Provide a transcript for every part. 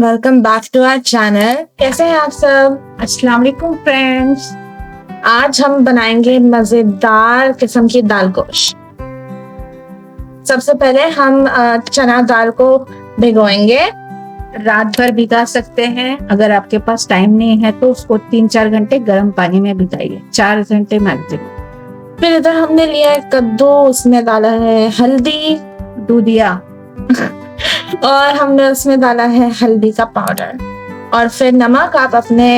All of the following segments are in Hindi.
Welcome back to our channel. कैसे हैं आप सब? अस्सलाम वालेकुम फ्रेंड्स। आज हम बनाएंगे मजेदार किस्म की दाल गोश्त। सबसे पहले हम चना दाल को भिगोएंगे। रात भर भिगा सकते हैं। अगर आपके पास टाइम नहीं है तो उसको 3-4 घंटे गर्म पानी में भिगाइए, 4 घंटे मैक्सिमम। फिर इधर हमने लिया है कद्दू, उसमें डाला है हल्दी, दूधिया और हमने उसमें डाला है हल्दी का पाउडर, और फिर नमक आप अपने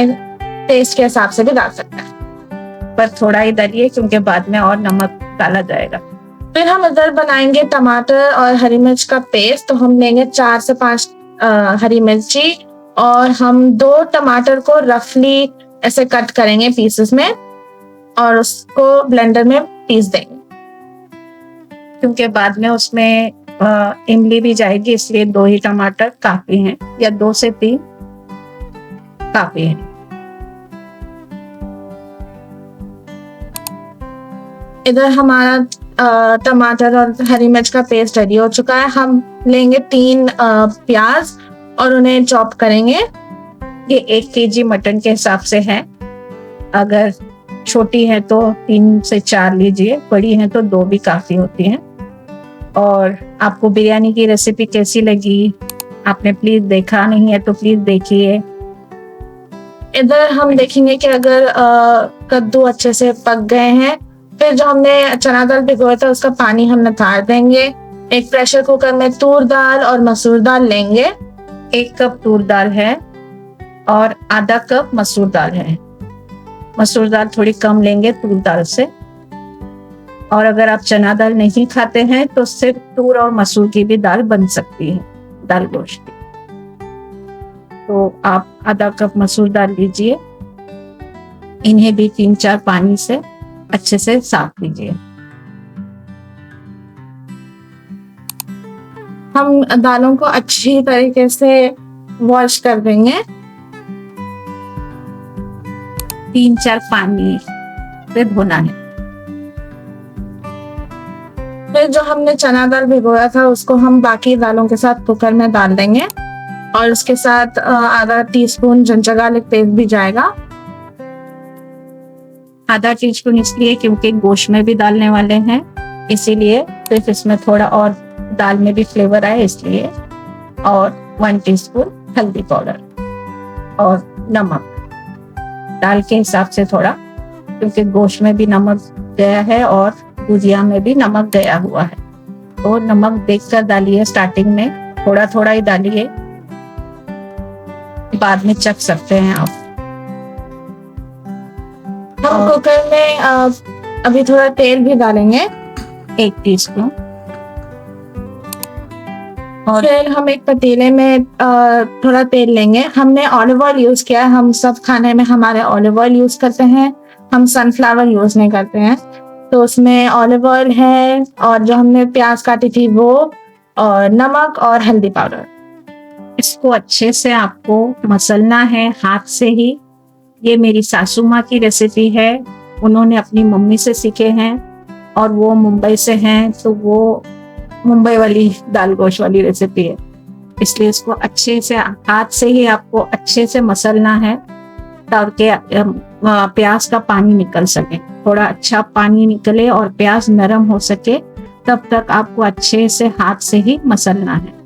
टेस्ट के हिसाब से भी डाल सकते हैं, पर थोड़ा ही डालिए क्योंकि बाद में और नमक डाला जाएगा। फिर हम इधर बनाएंगे टमाटर और हरी मिर्च का पेस्ट। तो हम लेंगे 4 से 5 हरी मिर्ची, और हम 2 टमाटर को रफली ऐसे कट करेंगे पीसेस में और उसको ब्लेंडर में पीस देंगे, क्योंकि बाद में उसमें इमली भी जाएगी, इसलिए 2 ही टमाटर काफी हैं, या 2 से 3 काफी हैं। इधर हमारा टमाटर और हरी मिर्च का पेस्ट रेडी हो चुका है। हम लेंगे 3 प्याज और उन्हें चॉप करेंगे। ये 1 kg मटन के हिसाब से है। अगर छोटी है तो 3 से 4 लीजिए, बड़ी है तो 2 भी काफी होती हैं। और आपको बिरयानी की रेसिपी कैसी लगी? आपने प्लीज देखा नहीं है तो प्लीज देखिए। इधर हम देखेंगे कि अगर कद्दू अच्छे से पक गए हैं, फिर जो हमने चना दाल भिगोया था उसका पानी हम निकाल देंगे। एक प्रेशर कुकर में तूर दाल और मसूर दाल लेंगे। 1 कप तूर दाल है और आधा कप मसूर दाल है। मसूर दाल थोड़ी कम लेंगे तूर दाल से। और अगर आप चना दाल नहीं खाते हैं तो सिर्फ तूर और मसूर की भी दाल बन सकती है, दाल गोश्त की। तो आप आधा कप मसूर दाल लीजिए। इन्हें भी 3-4 पानी से अच्छे से साफ लीजिए। हम दालों को अच्छी तरीके से वॉश कर देंगे। 3-4 पानी से धोना है। फिर जो हमने चना दाल भिगोया था उसको हम बाकी दालों के साथ कुकर में डाल देंगे, और उसके साथ आधा टीस्पून जिंजर गार्लिक पेस्ट भी जाएगा। आधा टीस्पून इसलिए क्योंकि गोश्त में भी डालने वाले हैं, इसीलिए सिर्फ इसमें थोड़ा और दाल में भी फ्लेवर आए इसलिए। और 1 टीस्पून हल्दी पाउडर और नमक दाल के हिसाब से थोड़ा, क्योंकि गोश्त में भी नमक गया है और भुजिया में भी नमक गया हुआ है। तो नमक देखकर डालिए, स्टार्टिंग में थोड़ा थोड़ा ही डालिए, बाद में चख सकते हैं आप। हम कुकर में अभी थोड़ा तेल भी डालेंगे, 1 टीस्पून। और फिर हम एक पतीले में थोड़ा तेल लेंगे। हमने ऑलिव ऑयल यूज किया है। हम सब खाने में हमारे ऑलिव ऑयल यूज करते हैं, हम सनफ्लावर यूज नहीं करते हैं। तो उसमें ऑलिव ऑयल है, और जो हमने प्याज काटी थी वो, और नमक और हल्दी पाउडर। इसको अच्छे से आपको मसलना है हाथ से ही। ये मेरी सासू माँ की रेसिपी है, उन्होंने अपनी मम्मी से सीखे हैं, और वो मुंबई से हैं, तो वो मुंबई वाली दाल गोश्त वाली रेसिपी है। इसलिए इसको अच्छे से हाथ से ही आपको अच्छे से मसलना है, ताकि प्याज का पानी निकल सके, थोड़ा अच्छा पानी निकले और प्याज नरम हो सके, तब तक आपको अच्छे से हाथ से ही मसलना है।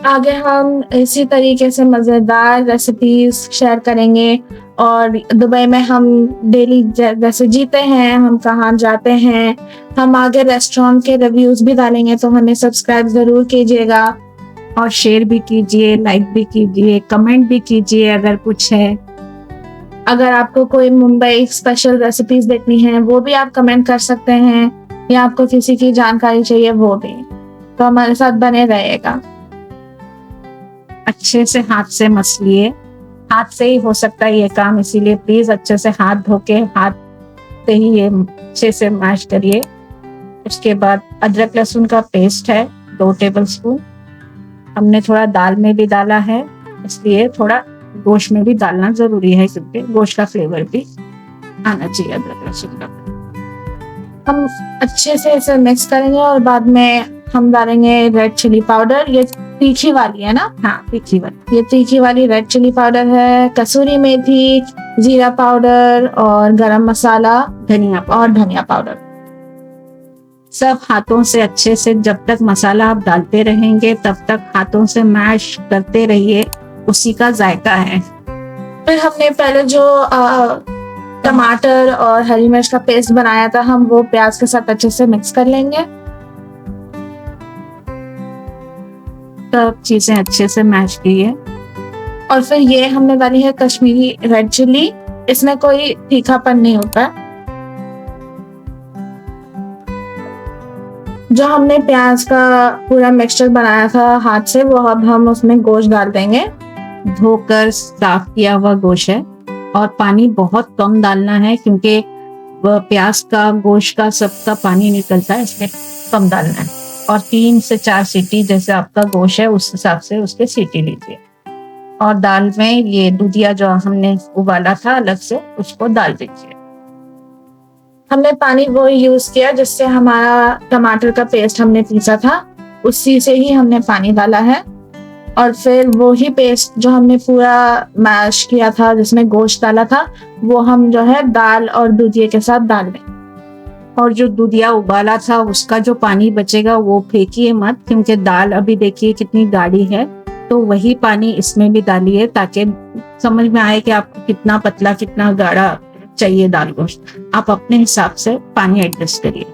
आगे हम इसी तरीके से मजेदार रेसिपीज शेयर करेंगे। और दुबई में हम डेली जैसे जीते हैं, हम कहाँ जाते हैं, हम आगे रेस्टोरेंट के रिव्यूज भी डालेंगे, तो हमें सब्सक्राइब जरूर कीजिएगा, और शेयर भी कीजिए, लाइक भी कीजिए, कमेंट भी कीजिए अगर कुछ है। अगर आपको कोई मुंबई स्पेशल रेसिपीज देखनी है वो भी आप कमेंट कर सकते हैं, या आपको किसी की जानकारी चाहिए वो भी, तो हमारे साथ बने रहिएगा। अच्छे से हाथ से मसलिए, हाथ से ही हो सकता है ये काम, इसीलिए प्लीज अच्छे से हाथ धो के हाथ से ही ये अच्छे से मैश करिए। उसके बाद अदरक लहसुन का पेस्ट है 2 टेबलस्पून। हमने थोड़ा दाल में भी डाला है, इसलिए थोड़ा गोश्त में भी डालना जरूरी है, क्योंकि गोश्त का फ्लेवर भी आना चाहिए अदरक लहसुन का। हम अच्छे से इसे मिक्स करेंगे और बाद में हम डालेंगे रेड चिली पाउडर, ये तीखी वाली है ना? हाँ, तीखी वाली। ये तीखी वाली रेड चिली पाउडर है, कसूरी मेथी, जीरा पाउडर और गरम मसाला और धनिया पाउडर। सब हाथों से अच्छे से, जब तक मसाला आप डालते रहेंगे तब तक हाथों से मैश करते रहिए, उसी का जायका है। फिर हमने पहले जो टमाटर और हरी मिर्च का पेस्ट बनाया था, हम वो प्याज के साथ अच्छे से मिक्स कर लेंगे। सब चीजें अच्छे से मैश कीजिए। और फिर ये हमने डाली है कश्मीरी रेड चिली, इसमें कोई तीखापन नहीं होता। जो हमने प्याज का पूरा मिक्सचर बनाया था हाथ से, वो अब हम उसमें गोश्त डाल देंगे। धोकर साफ किया हुआ गोश्त है और पानी बहुत कम डालना है, क्योंकि वह प्याज का, गोश्त का, सबका पानी निकलता है, इसमें कम डालना है। और 3 से 4 सीटी, जैसे आपका गोश्त है उस हिसाब से उसके सीटी लीजिए। और दाल में ये दूधिया जो हमने उबाला था अलग से, उसको डाल दीजिए। हमने पानी वो यूज किया जिससे हमारा टमाटर का पेस्ट हमने पीसा था, उसी से ही हमने पानी डाला है। और फिर वो ही पेस्ट जो हमने पूरा मैश किया था, जिसमें गोश्त डाला था, वो हम जो है दाल और दूधिया के साथ डाल दें। और जो दूधिया उबाला था उसका जो पानी बचेगा वो फेंकिए मत, क्योंकि दाल अभी देखिए कितनी गाढ़ी है, तो वही पानी इसमें भी डालिए, ताकि समझ में आए कि आपको कितना पतला कितना गाढ़ा चाहिए दाल गोश्त। आप अपने हिसाब से पानी एडजस्ट करिए।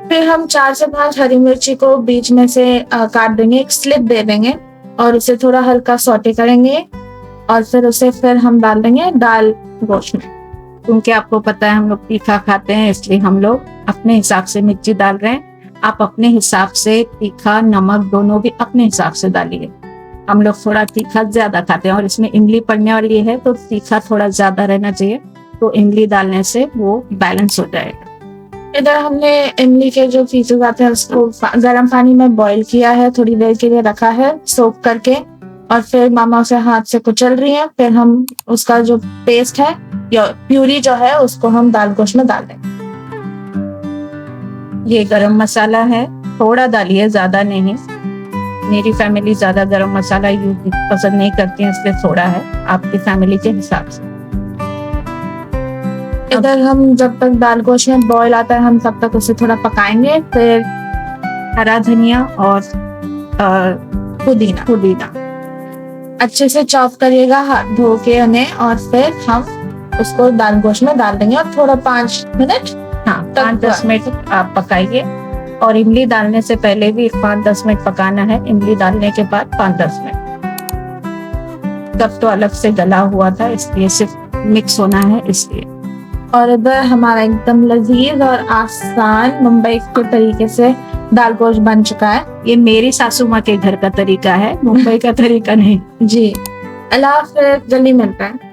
फिर हम 4 से 5 हरी मिर्ची को बीच में से काट देंगे, एक स्लिप दे देंगे और उसे थोड़ा हल्का सौटे करेंगे। और फिर उसे फिर हम डाल देंगे दाल गोश्त में। क्योंकि आपको पता है हम लोग तीखा खाते हैं, इसलिए हम लोग अपने हिसाब से मिर्ची डाल रहे हैं। आप अपने हिसाब से तीखा नमक दोनों भी अपने हिसाब से डालिए। हम लोग थोड़ा तीखा ज्यादा खाते हैं और इसमें इमली पड़ने वाली है, तो तीखा थोड़ा ज्यादा रहना चाहिए, तो इमली डालने से वो बैलेंस हो जाएगा। इधर हमने इमली के जो पीसेस आते हैं उसको गर्म पानी में बॉईल किया है, थोड़ी देर के लिए रखा है सोक करके। और फिर मामा उसे हाथ से कुचल रही है। फिर हम उसका जो पेस्ट है या प्यूरी जो है, उसको हम दाल गोश्त में डाल देंगे। ये गरम मसाला है, थोड़ा डालिए, ज्यादा नहीं। मेरी फैमिली ज्यादा गरम मसाला यूज पसंद नहीं करती है, इसलिए थोड़ा है, आपकी फैमिली के हिसाब से। इधर हम जब तक दाल गोश्त में बॉईल आता है, हम तब तक उसे थोड़ा पकाएंगे। फिर हरा धनिया और पुदीना अच्छे से चॉप करिएगा हाथ धो के उन्हें, और फिर हम उसको दाल गोश्त में डाल देंगे और थोड़ा 5 मिनट 5-10 मिनट आप पकाइए। और इमली डालने से पहले भी 5-10 मिनट पकाना है, इमली डालने के बाद 5-10 मिनट। तब तो अलग से गला हुआ था, इसलिए सिर्फ मिक्स होना है इसलिए। और इधर हमारा एकदम लजीज और आसान मुंबई के तरीके से दाल गोश्त बन चुका है। ये मेरी सासू माँ के घर का तरीका है, मुंबई का तरीका नहीं। जी, अल्लाह हाफ़िज़, जल्दी मिलता है।